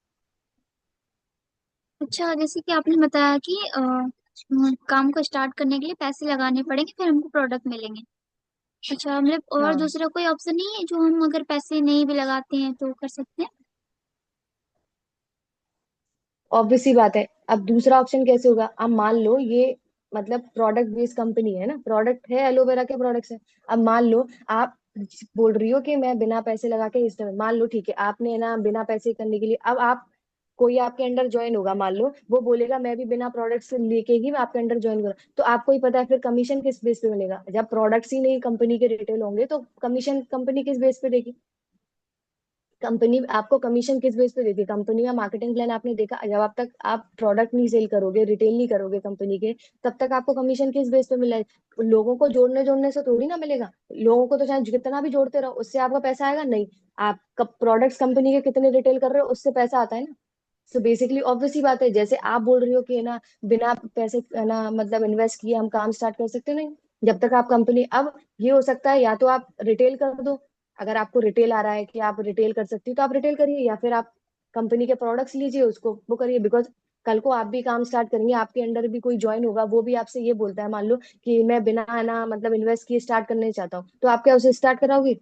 [SPEAKER 2] अच्छा, जैसे कि आपने बताया कि काम को स्टार्ट करने के लिए पैसे लगाने पड़ेंगे, फिर हमको प्रोडक्ट मिलेंगे। अच्छा, मतलब और
[SPEAKER 1] हाँ,
[SPEAKER 2] दूसरा कोई ऑप्शन नहीं है जो हम अगर पैसे नहीं भी लगाते हैं तो कर सकते हैं?
[SPEAKER 1] ऑब्वियस सी बात है। अब दूसरा ऑप्शन कैसे होगा? अब मान लो ये मतलब प्रोडक्ट बेस्ड कंपनी है ना, प्रोडक्ट है, एलोवेरा के प्रोडक्ट्स है। अब मान लो आप बोल रही हो कि मैं बिना पैसे लगा के इस तरह, मान लो ठीक है, आपने ना बिना पैसे करने के लिए, अब आप कोई आपके अंडर ज्वाइन होगा, मान लो वो बोलेगा मैं भी बिना प्रोडक्ट्स लेके ही मैं आपके अंडर ज्वाइन करूँ, तो आपको ही पता है फिर कमीशन किस बेस पे मिलेगा? जब प्रोडक्ट्स ही नहीं कंपनी के रिटेल होंगे, तो कमीशन कंपनी किस बेस पे देगी? कंपनी आपको कमीशन किस बेस पे देती है? कंपनी का मार्केटिंग प्लान आपने देखा? जब आप तक आप प्रोडक्ट नहीं सेल करोगे, रिटेल नहीं करोगे कंपनी के, तब तक आपको कमीशन किस बेस पे मिला है? लोगों को जोड़ने जोड़ने से थोड़ी ना मिलेगा। लोगों को तो चाहे कितना भी जोड़ते रहो, उससे आपका पैसा आएगा नहीं। आप प्रोडक्ट्स कंपनी के कितने रिटेल कर रहे हो, उससे पैसा आता है ना। सो बेसिकली ऑब्वियस ही बात है, जैसे आप बोल रही हो कि है ना बिना पैसे है ना मतलब इन्वेस्ट किए हम काम स्टार्ट कर सकते नहीं। जब तक आप कंपनी, अब ये हो सकता है या तो आप रिटेल कर दो, अगर आपको रिटेल आ रहा है कि आप रिटेल कर सकती हो, तो आप रिटेल करिए, या फिर आप कंपनी के प्रोडक्ट्स लीजिए, उसको वो करिए। बिकॉज कल को आप भी काम स्टार्ट करेंगे, आपके अंडर भी कोई ज्वाइन होगा, वो भी आपसे ये बोलता है, मान लो कि मैं बिना है ना मतलब इन्वेस्ट किए स्टार्ट करने चाहता हूँ, तो आप क्या उसे स्टार्ट कराओगे?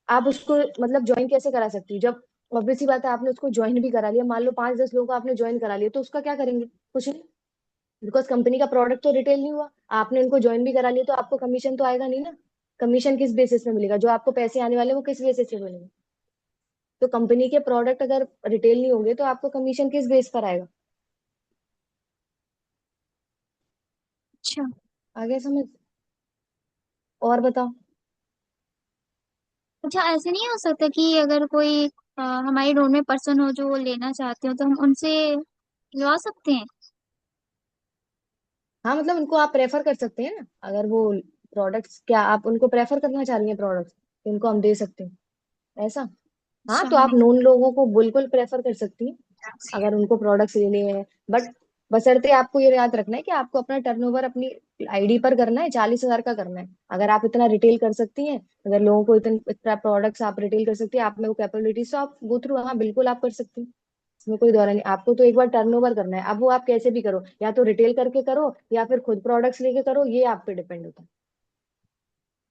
[SPEAKER 1] आप उसको मतलब ज्वाइन कैसे करा सकती हो, जब ऑब्वियसली बात है, आपने उसको ज्वाइन भी करा लिया, मान लो 5-10 लोगों को आपने ज्वाइन करा लिया, तो उसका क्या करेंगे? कुछ नहीं। बिकॉज कंपनी का प्रोडक्ट तो रिटेल नहीं हुआ। आपने उनको ज्वाइन भी करा लिया तो आपको कमीशन तो आएगा नहीं ना। कमीशन किस बेसिस पे मिलेगा? जो आपको पैसे आने वाले हैं, वो किस बेसिस पे मिलेंगे? तो कंपनी के प्रोडक्ट अगर रिटेल नहीं होंगे तो आपको कमीशन किस बेस पर आएगा?
[SPEAKER 2] अच्छा।
[SPEAKER 1] आगे समझ। और बताओ।
[SPEAKER 2] अच्छा, ऐसे नहीं हो सकता कि अगर कोई हमारी रोल में पर्सन हो जो वो लेना चाहते हो तो हम उनसे लगा सकते हैं?
[SPEAKER 1] हाँ, मतलब उनको आप प्रेफर कर सकते हैं ना, अगर वो प्रोडक्ट्स, क्या आप उनको प्रेफर करना चाह रही हैं प्रोडक्ट्स, इनको हम दे सकते हैं ऐसा? हाँ,
[SPEAKER 2] अच्छा,
[SPEAKER 1] तो आप
[SPEAKER 2] नहीं।
[SPEAKER 1] नोन लोगों को बिल्कुल प्रेफर कर सकती हैं अगर उनको प्रोडक्ट्स लेने हैं। बट बशर्ते आपको ये याद रखना है कि आपको अपना टर्नओवर अपनी आईडी पर करना है, 40,000 का करना है। अगर आप इतना रिटेल कर सकती हैं, अगर लोगों को इतना प्रोडक्ट्स आप रिटेल कर सकती हैं, आप में वो कैपेबिलिटीज, तो आप गो थ्रू, हाँ बिल्कुल आप कर सकती हैं। इसमें कोई दौरा नहीं। आपको तो एक बार टर्नओवर करना है, अब वो आप कैसे भी करो, या तो रिटेल करके करो या फिर खुद प्रोडक्ट्स लेके करो, ये आप पे डिपेंड होता है।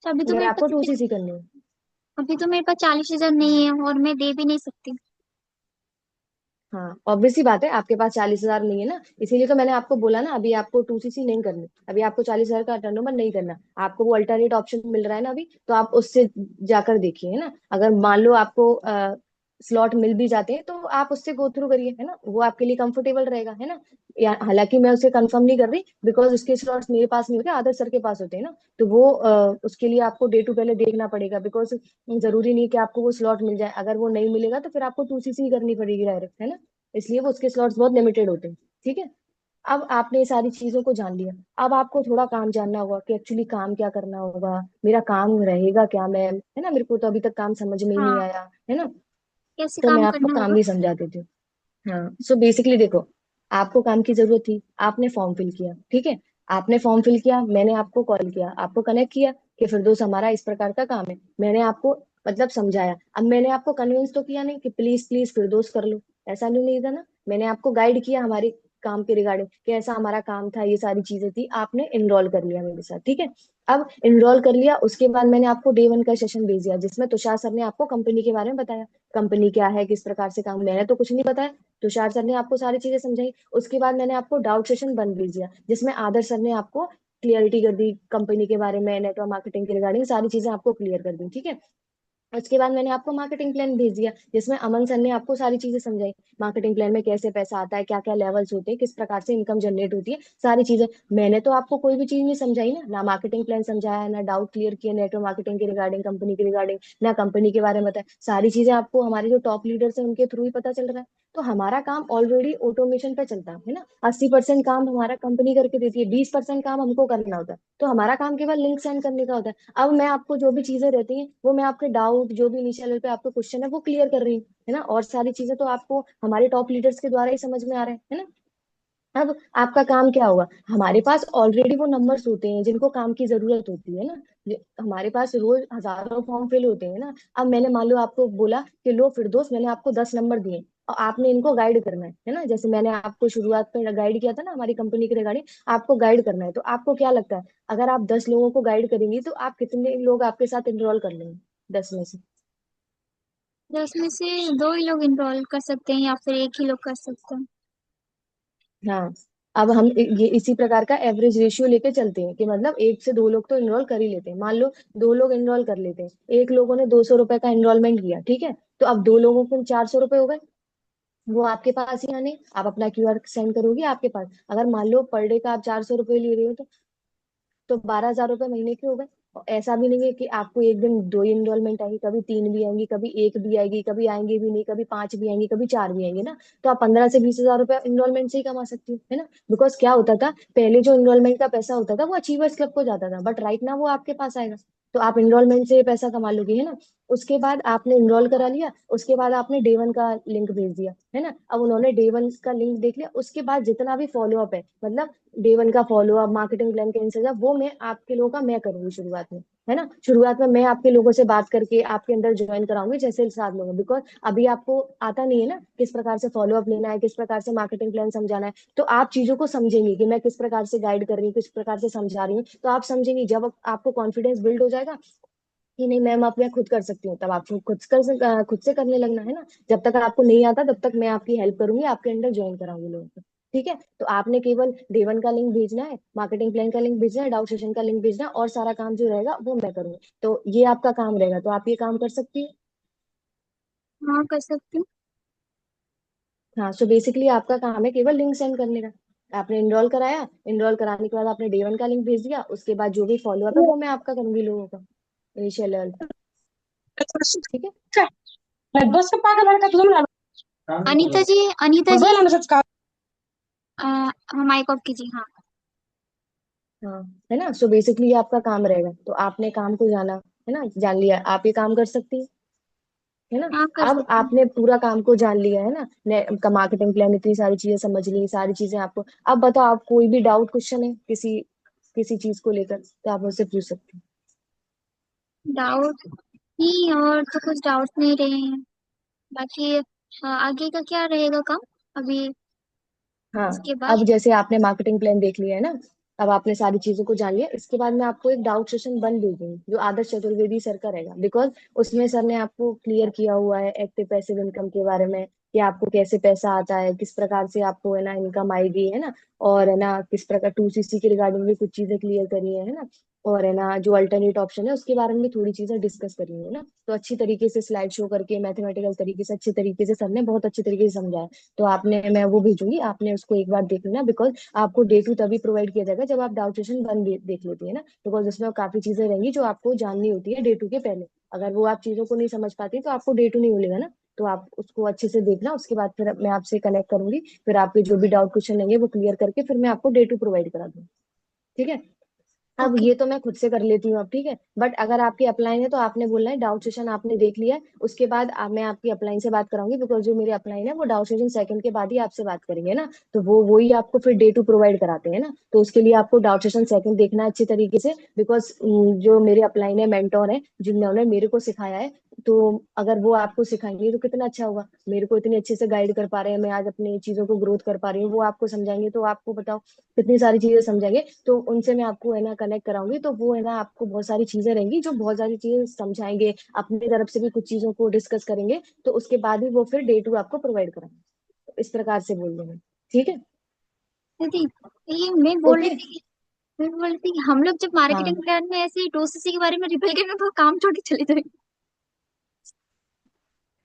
[SPEAKER 2] तो अभी तो
[SPEAKER 1] अगर
[SPEAKER 2] मेरे
[SPEAKER 1] आपको
[SPEAKER 2] पास
[SPEAKER 1] टू सी सी करनी है।
[SPEAKER 2] अभी तो मेरे पास 40,000 नहीं है और मैं दे भी नहीं सकती।
[SPEAKER 1] हाँ, ऑब्वियसली बात है, आपके पास 40,000 नहीं है ना, इसीलिए तो मैंने आपको बोला ना, अभी आपको 2CC नहीं करनी, अभी आपको 40,000 का टर्नओवर नहीं करना। आपको वो अल्टरनेट ऑप्शन मिल रहा है ना अभी, तो आप उससे जाकर देखिए, है ना। अगर मान लो आपको स्लॉट मिल भी जाते हैं, तो आप उससे गो थ्रू करिए, है ना, वो आपके लिए कंफर्टेबल रहेगा, है ना। या हालांकि मैं उसे कंफर्म नहीं कर रही, बिकॉज उसके स्लॉट्स मेरे पास नहीं होते, आदर सर के पास होते हैं ना। तो वो उसके लिए आपको डे टू पहले देखना पड़ेगा, बिकॉज जरूरी नहीं कि आपको वो स्लॉट मिल जाए। अगर वो नहीं मिलेगा तो फिर आपको 2CC करनी पड़ेगी डायरेक्ट, है ना। इसलिए वो उसके स्लॉट्स बहुत लिमिटेड होते हैं। ठीक है। अब आपने ये सारी चीजों को जान लिया, अब आपको थोड़ा काम जानना होगा कि एक्चुअली काम क्या करना होगा, मेरा काम रहेगा क्या मैम, है ना। मेरे को तो अभी तक काम समझ में ही नहीं
[SPEAKER 2] हाँ,
[SPEAKER 1] आया, है ना।
[SPEAKER 2] कैसे
[SPEAKER 1] तो मैं
[SPEAKER 2] काम
[SPEAKER 1] आपको
[SPEAKER 2] करना
[SPEAKER 1] काम
[SPEAKER 2] होगा?
[SPEAKER 1] भी समझा देती हूँ। हाँ, सो बेसिकली देखो, आपको काम की जरूरत थी, आपने फॉर्म फिल किया, ठीक है। आपने फॉर्म फिल किया, मैंने आपको कॉल किया, आपको कनेक्ट किया कि फिरदौस हमारा इस प्रकार का काम है। मैंने आपको मतलब समझाया, अब मैंने आपको कन्विंस तो किया नहीं कि प्लीज प्लीज फिरदौस कर लो, ऐसा नहीं था ना। मैंने आपको गाइड किया हमारे काम के रिगार्डिंग कि ऐसा हमारा काम था, ये सारी चीजें थी, आपने इनरोल कर लिया मेरे साथ, ठीक है। अब इनरोल कर लिया, उसके बाद मैंने आपको डे 1 का सेशन भेज दिया, जिसमें तुषार सर ने आपको कंपनी के बारे में बताया। कंपनी क्या है, किस प्रकार से काम, मैंने तो कुछ नहीं बताया, तुषार सर ने आपको सारी चीजें समझाई। उसके बाद मैंने आपको डाउट सेशन बन भेज दिया, जिसमें आदर सर ने आपको क्लियरिटी कर दी कंपनी के बारे में, नेटवर्क मार्केटिंग के रिगार्डिंग सारी चीजें आपको क्लियर कर दी, ठीक है। उसके बाद मैंने आपको मार्केटिंग प्लान भेज दिया, जिसमें अमन सर ने आपको सारी चीजें समझाई। मार्केटिंग प्लान में कैसे पैसा आता है, क्या क्या लेवल्स होते हैं, किस प्रकार से इनकम जनरेट होती है, सारी चीजें। मैंने तो आपको कोई भी चीज नहीं समझाई ना मार्केटिंग प्लान समझाया, ना डाउट क्लियर किया नेटवर्क मार्केटिंग के रिगार्डिंग, कंपनी के रिगार्डिंग, ना कंपनी के बारे में बताया। सारी चीजें आपको हमारे जो टॉप लीडर्स हैं उनके थ्रू ही पता चल रहा है। तो हमारा काम ऑलरेडी ऑटोमेशन पे चलता है ना। 80% काम हमारा कंपनी करके देती है, 20% काम हमको करना होता है। तो हमारा काम केवल लिंक सेंड करने का होता है। अब मैं आपको जो भी चीजें रहती हैं, वो मैं आपके डाउट, जो भी इनिशियल लेवल पे आपको क्वेश्चन है, वो क्लियर कर रही हूँ, है ना। और सारी चीजें तो आपको हमारे टॉप लीडर्स के द्वारा ही समझ में आ रहे हैं, है ना। अब आपका काम क्या होगा, हमारे पास ऑलरेडी वो नंबर्स होते हैं जिनको काम की जरूरत होती है ना। हमारे पास रोज हजारों फॉर्म फिल होते हैं ना। अब मैंने मान लो आपको बोला कि लो फिरदौस, मैंने आपको 10 नंबर दिए और आपने इनको गाइड करना है ना। जैसे मैंने आपको शुरुआत में गाइड किया था ना हमारी कंपनी के रिगार्डिंग, आपको गाइड करना है। तो आपको क्या लगता है, अगर आप 10 लोगों को गाइड करेंगी तो आप कितने लोग आपके साथ एनरोल कर लेंगे 10 में से?
[SPEAKER 2] 10 में से 2 ही लोग इनरोल कर सकते हैं या फिर एक ही लोग कर सकते हैं?
[SPEAKER 1] हाँ, अब हम ये इसी प्रकार का एवरेज रेशियो लेके चलते हैं कि मतलब 1 से 2 लोग तो इनरोल कर ही लेते हैं। मान लो 2 लोग इनरोल कर लेते हैं, एक लोगों ने 200 रुपए का इनरोलमेंट किया, ठीक है। तो अब 2 लोगों के 400 रुपए हो गए, वो आपके पास ही आने, आप अपना QR सेंड करोगे आपके पास। अगर मान लो पर डे का आप 400 रुपये ले रहे हो, तो 12,000 रुपये महीने के हो गए। और ऐसा भी नहीं है कि आपको एक दिन 2 ही इनरोलमेंट आएंगी, कभी 3 भी आएंगी, कभी एक भी आएगी, कभी आएंगे भी नहीं, कभी 5 भी आएंगी, कभी 4 भी आएंगे ना। तो आप 15 से 20 हजार रुपये इनरोलमेंट से ही कमा सकती हो, है ना। बिकॉज क्या होता था पहले, जो इनरोलमेंट का पैसा होता था वो अचीवर्स क्लब को जाता था, बट राइट ना वो आपके पास आएगा। तो आप इनरोलमेंट से ये पैसा कमा लोगे, है ना। उसके बाद आपने इनरोल करा लिया, उसके बाद आपने डे 1 का लिंक भेज दिया, है ना। अब उन्होंने डे 1 का लिंक देख लिया, उसके बाद जितना भी फॉलो अप है, मतलब डे 1 का फॉलो अप, मार्केटिंग प्लान का इंतजाम, वो मैं आपके लोगों का मैं करूंगी शुरुआत में, है ना। शुरुआत में मैं आपके लोगों से बात करके आपके अंदर ज्वाइन कराऊंगी, जैसे 7 लोग, बिकॉज अभी आपको आता नहीं है ना किस प्रकार से फॉलो अप लेना है, किस प्रकार से मार्केटिंग प्लान समझाना है। तो आप चीजों को समझेंगे कि मैं किस प्रकार से गाइड कर रही हूँ, किस प्रकार से समझा रही हूँ, तो आप समझेंगे। जब आपको कॉन्फिडेंस बिल्ड हो जाएगा, कि नहीं मैम आप मैं खुद कर सकती हूँ, तब आपको खुद से करने लगना है ना। जब तक आपको नहीं आता तब तक मैं आपकी हेल्प करूंगी, आपके अंडर ज्वाइन कराऊंगी लोगों को। ठीक है, तो आपने केवल डे 1 का लिंक भेजना है, मार्केटिंग प्लान का लिंक भेजना है, डाउट सेशन का लिंक भेजना है, और सारा काम जो रहेगा वो मैं करूंगी। तो ये आपका काम रहेगा, तो आप ये काम कर सकती है।
[SPEAKER 2] हाँ, कर सकती हूँ।
[SPEAKER 1] हाँ, सो बेसिकली आपका काम है केवल लिंक सेंड करने का। आपने इनरोल कराया, इनरोल कराने के बाद आपने डे 1 का लिंक भेज दिया, उसके बाद जो भी फॉलोअप है वो मैं आपका करूंगी लोगों का, इनिशियल लेवल पे। ठीक है।
[SPEAKER 2] बस पागल लड़का तुझे मिला। अनीता जी, अनीता जी, ना मैसेज का माइक ऑफ कीजिए। हाँ।
[SPEAKER 1] हाँ, है ना। सो बेसिकली ये आपका काम रहेगा, तो आपने काम को जाना, है ना, जान लिया, आप ये काम कर सकती है ना।
[SPEAKER 2] हाँ, कर
[SPEAKER 1] अब
[SPEAKER 2] सकती हूँ।
[SPEAKER 1] आपने पूरा काम को जान लिया है ना, का मार्केटिंग प्लान, इतनी सारी चीजें समझ ली, सारी चीजें आपको। अब बताओ, आप कोई भी डाउट क्वेश्चन है किसी किसी चीज को लेकर, तो आप मुझसे पूछ सकते हैं।
[SPEAKER 2] डाउट नहीं, और तो कुछ डाउट नहीं रहे हैं। बाकी आगे का क्या रहेगा काम अभी,
[SPEAKER 1] हाँ,
[SPEAKER 2] इसके बाद?
[SPEAKER 1] अब जैसे आपने मार्केटिंग प्लान देख लिया है ना, अब आपने सारी चीजों को जान लिया, इसके बाद मैं आपको एक डाउट सेशन बन दे दूंगी जो आदर्श चतुर्वेदी सर का रहेगा, बिकॉज उसमें सर ने आपको क्लियर किया हुआ है एक्टिव पैसिव इनकम के बारे में, कि आपको कैसे पैसा आता है, किस प्रकार से आपको है ना इनकम आएगी, है ना। और है ना किस प्रकार 2CC के रिगार्डिंग भी कुछ चीजें क्लियर करी है ना। और है ना जो अल्टरनेट ऑप्शन है उसके बारे में भी थोड़ी चीजें डिस्कस करी है ना। तो अच्छी तरीके से स्लाइड शो करके मैथमेटिकल तरीके से अच्छी तरीके से सर ने बहुत अच्छे तरीके से समझाया। तो आपने मैं वो भेजूंगी, आपने उसको एक बार देख लेना, बिकॉज आपको डे 2 तभी प्रोवाइड किया जाएगा जब आप डाउट सेशन देख लेती है ना, बिकॉज उसमें काफी चीजें रहेंगी जो आपको जाननी होती है डे 2 के पहले। अगर वो आप चीजों को नहीं समझ पाती तो आपको डे 2 नहीं मिलेगा ना। तो आप उसको अच्छे से देखना, उसके बाद फिर मैं आपसे कनेक्ट करूंगी, फिर आपके जो भी डाउट क्वेश्चन लेंगे वो क्लियर करके फिर मैं आपको डे 2 प्रोवाइड करा दूंगी। ठीक है। अब
[SPEAKER 2] ओके।
[SPEAKER 1] ये तो मैं खुद से कर लेती हूँ अब, ठीक है। बट अगर आपकी अपलाइन है तो आपने बोलना है डाउट सेशन आपने देख लिया है, उसके बाद मैं आपकी अपलाइन से बात कराऊंगी, बिकॉज जो मेरे अपलाइन है वो डाउट सेशन सेकंड के बाद ही आपसे बात करेंगे ना। तो वो वही आपको फिर डे 2 प्रोवाइड कराते हैं ना, तो उसके लिए आपको डाउट सेशन सेकंड देखना है अच्छी तरीके से, बिकॉज जो मेरे अपलाइन है मेंटोर है जिन्होंने मेरे को सिखाया है, तो अगर वो आपको सिखाएंगे तो कितना अच्छा होगा। मेरे को इतने अच्छे से गाइड कर पा रहे हैं, मैं आज अपनी चीजों को ग्रोथ कर पा रही हूँ, वो आपको समझाएंगे तो आपको बताओ कितनी सारी चीजें समझाएंगे। तो उनसे मैं आपको है ना कनेक्ट कराऊंगी, तो वो है ना आपको बहुत सारी चीजें रहेंगी जो बहुत सारी चीजें समझाएंगे, अपनी तरफ से भी कुछ चीजों को डिस्कस करेंगे, तो उसके बाद ही वो फिर डे 2 आपको प्रोवाइड कराएंगे। तो इस प्रकार से बोल देंगे। ठीक है।
[SPEAKER 2] दीदी, ये मैं बोल रही
[SPEAKER 1] ओके।
[SPEAKER 2] थी, मैं बोल रही थी कि हम लोग जब मार्केटिंग
[SPEAKER 1] हाँ,
[SPEAKER 2] प्लान में ऐसे 2CC के बारे में रिवील करेंगे तो काम छोड़ के चले जाएंगे।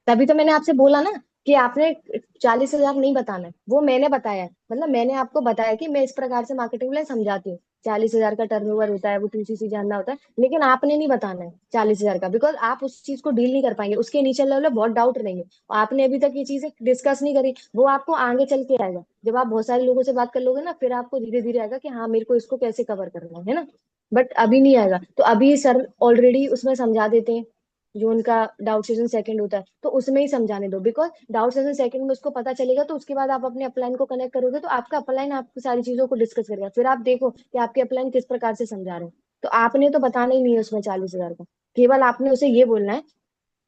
[SPEAKER 1] तभी तो मैंने आपसे बोला ना कि आपने 40,000 नहीं बताना है, वो मैंने बताया है, मतलब मैंने आपको बताया कि मैं इस प्रकार से मार्केटिंग प्लान समझाती हूँ। 40,000 का टर्नओवर होता है, वो 2CC जानना होता है, लेकिन आपने नहीं बताना है 40,000 का, बिकॉज आप उस चीज को डील नहीं कर पाएंगे, उसके नीचे लेवल में बहुत डाउट रहेंगे। आपने अभी तक ये चीजें डिस्कस नहीं करी, वो आपको आगे चल के आएगा, जब आप बहुत सारे लोगों से बात कर लोगे ना, फिर आपको धीरे धीरे आएगा कि हाँ मेरे को इसको कैसे कवर करना है ना। बट अभी नहीं आएगा, तो अभी सर ऑलरेडी उसमें समझा देते हैं, जो उनका डाउट सेशन सेकंड होता है तो उसमें ही समझाने दो, बिकॉज डाउट सेशन सेकंड में उसको पता चलेगा, तो उसके बाद आप अपने अपलाइन को कनेक्ट करोगे तो आपका अपलाइन आपकी सारी चीजों को डिस्कस करेगा, फिर आप देखो कि आपके अपलाइन किस प्रकार से समझा रहे हैं। तो आपने तो बताना ही नहीं है उसमें 40,000 का, केवल आपने उसे ये बोलना है।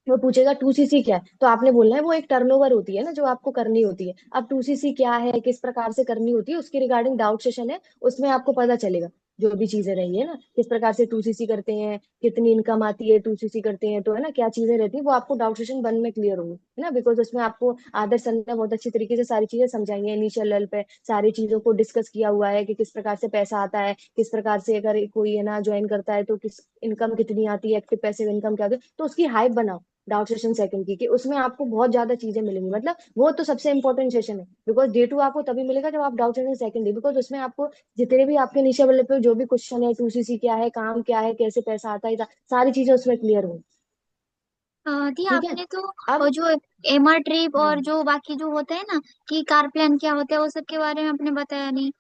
[SPEAKER 1] वो पूछेगा 2CC क्या है, तो आपने बोलना है वो एक टर्नओवर होती है ना जो आपको करनी होती है। अब 2CC क्या है, किस प्रकार से करनी होती है, उसके रिगार्डिंग डाउट सेशन है, उसमें आपको पता चलेगा जो भी चीजें रही है ना, किस प्रकार से 2CC करते हैं, कितनी इनकम आती है 2CC करते हैं, तो है ना क्या चीजें रहती है, वो आपको डाउट सेशन 1 में क्लियर होगी, है ना, बिकॉज उसमें आपको आदर्श सर ने बहुत अच्छी तरीके से सारी चीजें समझाई है, इनिशियल लेवल पे सारी चीजों को डिस्कस किया हुआ है कि किस प्रकार से पैसा आता है, किस प्रकार से अगर कोई है ना ज्वाइन करता है तो किस इनकम कितनी आती है, एक्टिव पैसिव इनकम क्या होती है, तो उसकी हाइप बनाओ डाउट सेशन सेकंड की, कि उसमें आपको बहुत ज्यादा चीजें मिलेंगी, मतलब वो तो सबसे इंपॉर्टेंट सेशन है, बिकॉज डे 2 आपको तभी मिलेगा जब आप doubt session second the, because उसमें आपको जितने भी आपके नीचे वाले पे जो भी क्वेश्चन है, 2CC क्या है, काम क्या है, कैसे पैसा आता है, सारी चीजें उसमें क्लियर होंगी।
[SPEAKER 2] दी,
[SPEAKER 1] ठीक है।
[SPEAKER 2] आपने तो
[SPEAKER 1] अब
[SPEAKER 2] जो MR ट्रिप और
[SPEAKER 1] हाँ,
[SPEAKER 2] जो बाकी जो होता है ना, कि कार प्लान क्या होता है, वो सब के बारे में आपने बताया नहीं,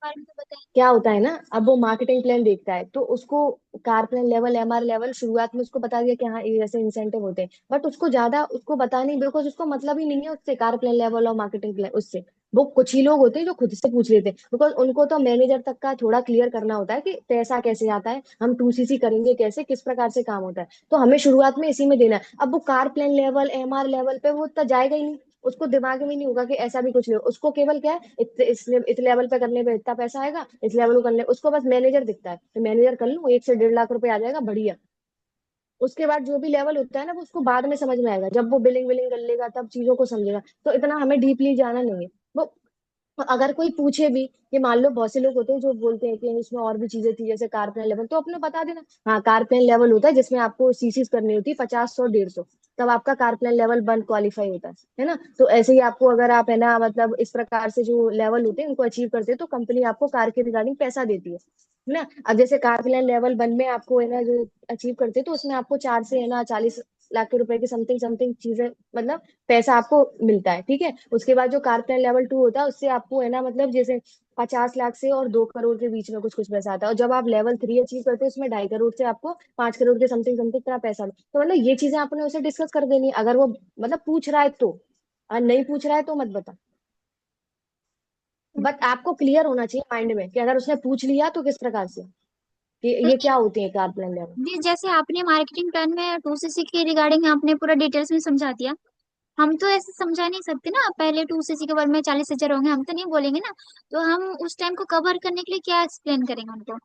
[SPEAKER 2] बारे में तो बताया।
[SPEAKER 1] क्या होता है ना, अब वो मार्केटिंग प्लान देखता है तो उसको car plan level, MR level शुरुआत में उसको बता दिया कि हाँ ये ऐसे इंसेंटिव होते हैं, बट उसको ज्यादा उसको बता नहीं, बिकॉज उसको मतलब ही नहीं है उससे कार प्लान लेवल और मार्केटिंग प्लान उससे। वो कुछ ही लोग होते हैं जो खुद से पूछ लेते हैं, बिकॉज उनको तो मैनेजर तक का थोड़ा क्लियर करना होता है कि पैसा कैसे आता है, हम 2CC करेंगे कैसे, किस प्रकार से काम होता है, तो हमें शुरुआत में इसी में देना है। अब वो car plan level, MR level पे वो इतना जाएगा ही नहीं, उसको दिमाग में नहीं होगा कि ऐसा भी कुछ नहीं हो, उसको केवल क्या है इस लेवल पे करने पे इतना पैसा आएगा, इस लेवल को करने उसको बस मैनेजर दिखता है, तो मैनेजर कर लूँ 1 से 1.5 लाख रुपए आ जाएगा बढ़िया। उसके बाद जो भी लेवल होता है ना, वो उसको बाद में समझ में आएगा, जब वो बिलिंग विलिंग कर लेगा तब चीजों को समझेगा। तो इतना हमें डीपली जाना नहीं है। वो अगर कोई पूछे भी, कि मान लो बहुत से लोग होते हैं जो बोलते हैं कि इसमें और भी चीजें थी जैसे कार प्लान लेवल, तो अपने बता देना हाँ कार प्लान लेवल होता है जिसमें आपको सीसीस करनी होती है 50, 100, 150, तब आपका कार प्लान लेवल 1 क्वालिफाई होता है ना। तो ऐसे ही आपको अगर आप है ना मतलब इस प्रकार से जो लेवल होते हैं उनको अचीव करते हैं तो कंपनी आपको कार के रिगार्डिंग पैसा देती है ना। अब जैसे कार प्लान लेवल 1 में आपको है ना जो अचीव करते हैं तो उसमें आपको 4 से है ना 40 लाख के रुपए की समथिंग समथिंग चीजें, मतलब पैसा आपको मिलता है। ठीक है, उसके बाद जो कार प्लान लेवल 2 होता है उससे आपको है ना मतलब जैसे 50 लाख से और 2 करोड़ के बीच में कुछ कुछ पैसा आता है। और जब आप लेवल 3 अचीव करते हैं उसमें 2.5 करोड़ से आपको 5 करोड़ के समथिंग समथिंग इतना पैसा मिलता है। तो मतलब ये चीजें आपने उसे डिस्कस कर देनी है, अगर वो मतलब पूछ रहा है तो। और नहीं पूछ रहा है तो मत बता। बट आपको क्लियर होना चाहिए माइंड में कि अगर उसने पूछ लिया तो किस प्रकार से, कि ये क्या होती है कार प्लान लेवल।
[SPEAKER 2] जी, जैसे आपने मार्केटिंग प्लान में 2cc के रिगार्डिंग आपने पूरा डिटेल्स में समझा दिया। हम तो ऐसे समझा नहीं सकते ना, पहले 2cc के बारे में 40,000 होंगे, हम तो नहीं बोलेंगे ना। तो हम उस टाइम को कवर करने के लिए क्या एक्सप्लेन करेंगे उनको,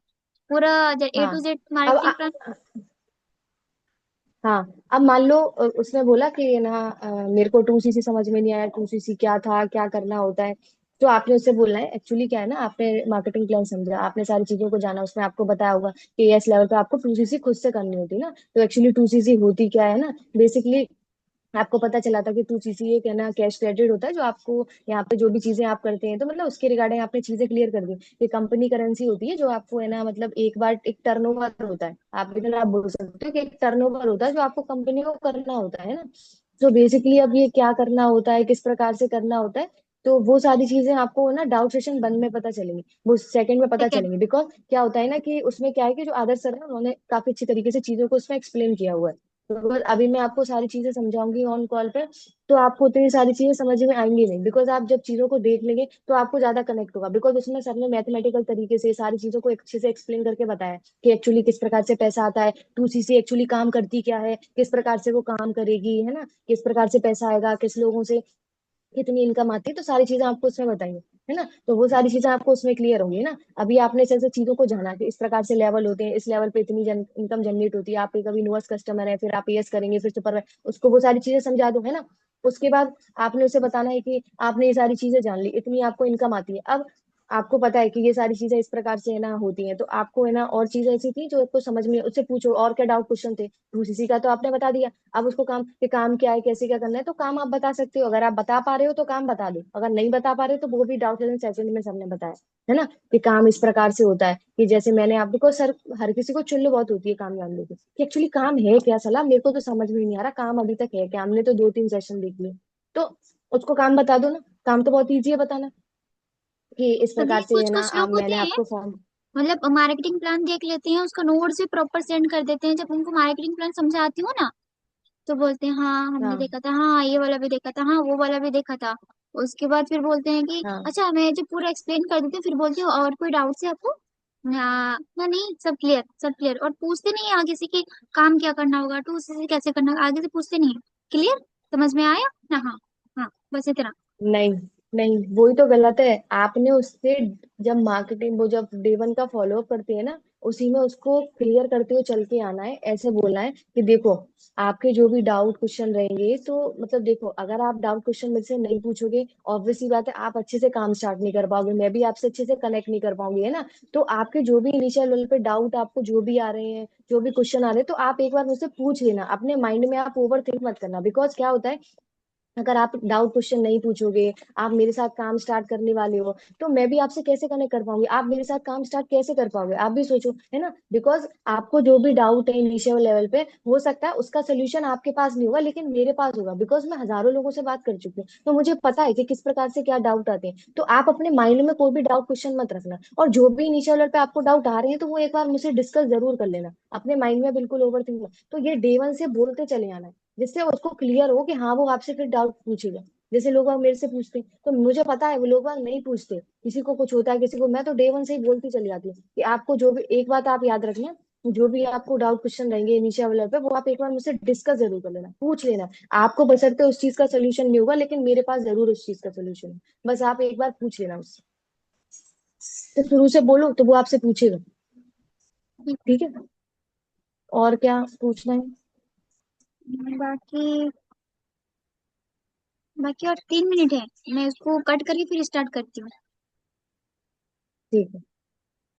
[SPEAKER 2] पूरा A to
[SPEAKER 1] हाँ
[SPEAKER 2] Z
[SPEAKER 1] अब
[SPEAKER 2] मार्केटिंग प्लान।
[SPEAKER 1] हाँ अब मान लो उसने बोला कि ना मेरे को 2cc समझ में नहीं आया, 2cc क्या था, क्या करना होता है। तो आपने उससे बोलना है एक्चुअली क्या है ना, आपने मार्केटिंग प्लान समझा, आपने सारी चीजों को जाना, उसमें आपको बताया होगा कि एस लेवल पे आपको 2cc खुद से करनी होती है ना। तो एक्चुअली 2cc होती क्या है ना, बेसिकली आपको पता चला था कि 2cc एक है ना कैश क्रेडिट होता है जो आपको यहाँ पे जो भी चीजें आप करते हैं तो मतलब उसके रिगार्डिंग आपने चीजें क्लियर कर दी। ये कंपनी करेंसी होती है जो आपको है ना मतलब एक बार एक टर्नओवर होता है, आप बोल सकते हो कि एक टर्नओवर होता है जो आपको कंपनी को करना होता है ना। तो बेसिकली अब ये क्या करना होता है, किस प्रकार से करना होता है, तो वो सारी चीजें आपको ना डाउट सेशन बंद में पता चलेंगी, वो सेकंड में पता
[SPEAKER 2] ठीक है।
[SPEAKER 1] चलेंगी। बिकॉज क्या होता है ना कि उसमें क्या है कि जो आदर्श सर है उन्होंने काफी अच्छी तरीके से चीजों को उसमें एक्सप्लेन किया हुआ है। तो अगर अभी मैं आपको सारी चीजें समझाऊंगी ऑन कॉल पे तो आपको उतनी सारी चीजें समझ में आएंगी नहीं, बिकॉज आप जब चीजों को देख लेंगे तो आपको ज्यादा कनेक्ट होगा। बिकॉज उसमें सर ने मैथमेटिकल तरीके से सारी चीजों को अच्छे से एक्सप्लेन करके बताया है कि एक्चुअली किस प्रकार से पैसा आता है, 2cc एक्चुअली काम करती क्या है, किस प्रकार से वो काम करेगी, है ना, किस प्रकार से पैसा आएगा, किस लोगों से कितनी इनकम आती है, तो सारी चीजें आपको उसमें बताइए, है ना। तो वो सारी चीजें आपको उसमें क्लियर होंगी ना। अभी आपने जैसे चीजों को जाना कि इस प्रकार से लेवल होते हैं, इस लेवल पे इतनी इनकम जनरेट होती है, आप एक अभी नोअर्स कस्टमर है, फिर आप एस करेंगे, फिर सुपर, उसको वो सारी चीजें समझा दो, है ना। उसके बाद आपने उसे बताना है कि आपने ये सारी चीजें जान ली, इतनी आपको इनकम आती है। अब आपको पता है कि ये सारी चीजें इस प्रकार से है ना होती हैं, तो आपको है ना और चीजें ऐसी थी जो आपको समझ में, उससे पूछो और क्या डाउट क्वेश्चन थे। 2cc का तो आपने बता दिया, अब उसको काम कि काम क्या है, कैसे क्या करना है, तो काम आप बता सकते हो। अगर आप बता पा रहे हो तो काम बता दो, अगर नहीं बता पा रहे हो तो वो भी डाउट क्लियरेंस सेशन में सबने बताया है ना, कि काम इस प्रकार से होता है। कि जैसे मैंने आपको सर, हर किसी को चुल्लू बहुत होती है काम जानने की कि एक्चुअली काम है क्या, सलाह मेरे को तो समझ में ही नहीं आ रहा काम अभी तक है क्या, हमने तो 2, 3 सेशन देख लिए। तो उसको काम बता दो ना, काम तो बहुत ईजी है बताना, कि इस
[SPEAKER 2] अभी
[SPEAKER 1] प्रकार से
[SPEAKER 2] कुछ
[SPEAKER 1] है ना
[SPEAKER 2] कुछ लोग होते
[SPEAKER 1] मैंने
[SPEAKER 2] हैं,
[SPEAKER 1] आपको फॉर्म।
[SPEAKER 2] मतलब मार्केटिंग प्लान देख लेते हैं, उसका नोट्स भी प्रॉपर सेंड कर देते हैं, जब उनको मार्केटिंग प्लान समझाती हूँ ना तो बोलते हैं हाँ हमने
[SPEAKER 1] हाँ
[SPEAKER 2] देखा था, हाँ ये वाला भी देखा था, हाँ वो वाला भी देखा था। उसके बाद फिर बोलते हैं कि
[SPEAKER 1] हाँ
[SPEAKER 2] अच्छा, मैं जब पूरा एक्सप्लेन कर देती हूँ फिर बोलती हूँ और कोई डाउट है आपको। ना नहीं, सब क्लियर, सब क्लियर। और पूछते नहीं है आगे से कि काम क्या करना होगा, टू से कैसे करना होगा, आगे से पूछते नहीं है। क्लियर, समझ में आया ना? हाँ। हाँ, बस इतना।
[SPEAKER 1] नहीं, नहीं वही तो गलत है। आपने उससे जब मार्केटिंग वो जब डे 1 का फॉलो अप करते हैं ना, उसी में उसको क्लियर करते हुए चल के आना है, ऐसे बोलना है कि देखो आपके जो भी डाउट क्वेश्चन रहेंगे तो मतलब देखो अगर आप डाउट क्वेश्चन मेरे से नहीं पूछोगे, ऑब्वियस सी बात है आप अच्छे से काम स्टार्ट नहीं कर पाओगे, मैं भी आपसे अच्छे से कनेक्ट नहीं कर पाऊंगी, है ना। तो आपके जो भी इनिशियल लेवल पे डाउट आपको जो भी आ रहे हैं, जो भी क्वेश्चन आ रहे हैं, तो आप एक बार मुझसे पूछ लेना, अपने माइंड में आप ओवर थिंक मत करना। बिकॉज क्या होता है, अगर आप डाउट क्वेश्चन नहीं पूछोगे, आप मेरे साथ काम स्टार्ट करने वाले हो, तो मैं भी आपसे कैसे कनेक्ट कर पाऊंगी, आप मेरे साथ काम स्टार्ट कैसे कर पाओगे, आप भी सोचो, है ना। बिकॉज आपको जो भी डाउट है इनिशियल लेवल पे, हो सकता है उसका सोल्यूशन आपके पास नहीं होगा लेकिन मेरे पास होगा, बिकॉज मैं हजारों लोगों से बात कर चुकी हूँ, तो मुझे पता है कि किस प्रकार से क्या डाउट आते हैं। तो आप अपने माइंड में कोई भी डाउट क्वेश्चन मत रखना, और जो भी इनिशियल लेवल पे आपको डाउट आ रहे हैं तो वो एक बार मुझसे डिस्कस जरूर कर लेना, अपने माइंड में बिल्कुल ओवर थिंक। तो ये डे 1 से बोलते चले आना है, जिससे उसको क्लियर हो कि हाँ वो आपसे फिर डाउट पूछेगा। जैसे लोग बाग मेरे से पूछते हैं तो मुझे पता है वो लोग बाग नहीं पूछते, किसी को कुछ होता है किसी को, मैं तो डे 1 से ही बोलती चली जाती हूँ कि आपको जो भी, एक बात आप याद रखना, जो भी आपको डाउट क्वेश्चन रहेंगे इनिशियल लेवल पे वो आप एक बार मुझसे डिस्कस जरूर कर लेना, पूछ लेना। आपको बशर्ते उस चीज का सोल्यूशन नहीं होगा लेकिन मेरे पास जरूर उस चीज का सोल्यूशन है, बस आप एक बार पूछ लेना उससे। तो शुरू से बोलो तो वो आपसे पूछेगा।
[SPEAKER 2] ठीक है।
[SPEAKER 1] ठीक है, और क्या पूछना है।
[SPEAKER 2] बाकी बाकी और 3 मिनट है, मैं इसको कट करके फिर स्टार्ट करती हूँ।
[SPEAKER 1] ठीक है।